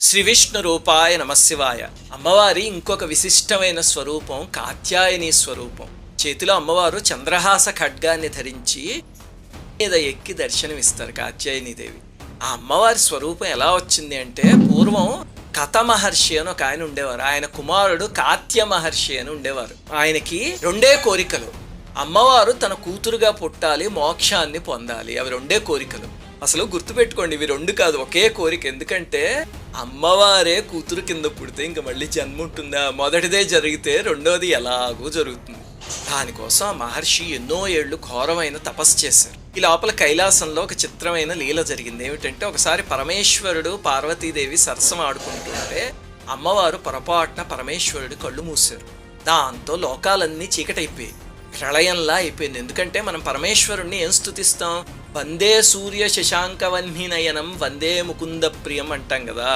శ్రీ విష్ణు రూపాయ నమశివాయ. అమ్మవారి ఇంకొక విశిష్టమైన స్వరూపం కాత్యాయని స్వరూపం. చేతిలో అమ్మవారు చంద్రహాస ఖడ్గాన్ని ధరించి మీద ఎక్కి దర్శనమిస్తారు కాత్యాయనీదేవి. ఆ అమ్మవారి స్వరూపం ఎలా వచ్చింది అంటే, పూర్వం కథ మహర్షి అని ఒక ఆయన ఉండేవారు. ఆయన కుమారుడు కాత్య మహర్షి అని ఉండేవారు. ఆయనకి రెండే కోరికలు. అమ్మవారు తన కూతురుగా పుట్టాలి, మోక్షాన్ని పొందాలి. అవి రెండే కోరికలు. అసలు గుర్తుపెట్టుకోండి, ఇవి రెండు కాదు, ఒకే కోరిక. ఎందుకంటే అమ్మవారే కూతురు కింద పుడితే ఇంక మళ్ళీ జన్మ ఉంటుందా? మొదటిదే జరిగితే రెండోది ఎలాగూ జరుగుతుంది. దానికోసం ఆ మహర్షి ఎన్నో ఏళ్ళు ఘోరమైన తపస్సు చేశారు. ఈ లోపల కైలాసంలో ఒక చిత్రమైన లీల జరిగింది. ఏమిటంటే, ఒకసారి పరమేశ్వరుడు పార్వతీదేవి సరసం ఆడుకుంటుంటే అమ్మవారు పొరపాటున పరమేశ్వరుడు కళ్ళు మూశారు. దాంతో లోకాలన్నీ చీకటైపోయాయి, ప్రళయంలా అయిపోయింది. ఎందుకంటే మనం పరమేశ్వరుణ్ణి ఏం స్తుతిస్తాం? వందే సూర్య శశాంకవన్నినయనం వందే ముకుంద ప్రియం అంటాం కదా.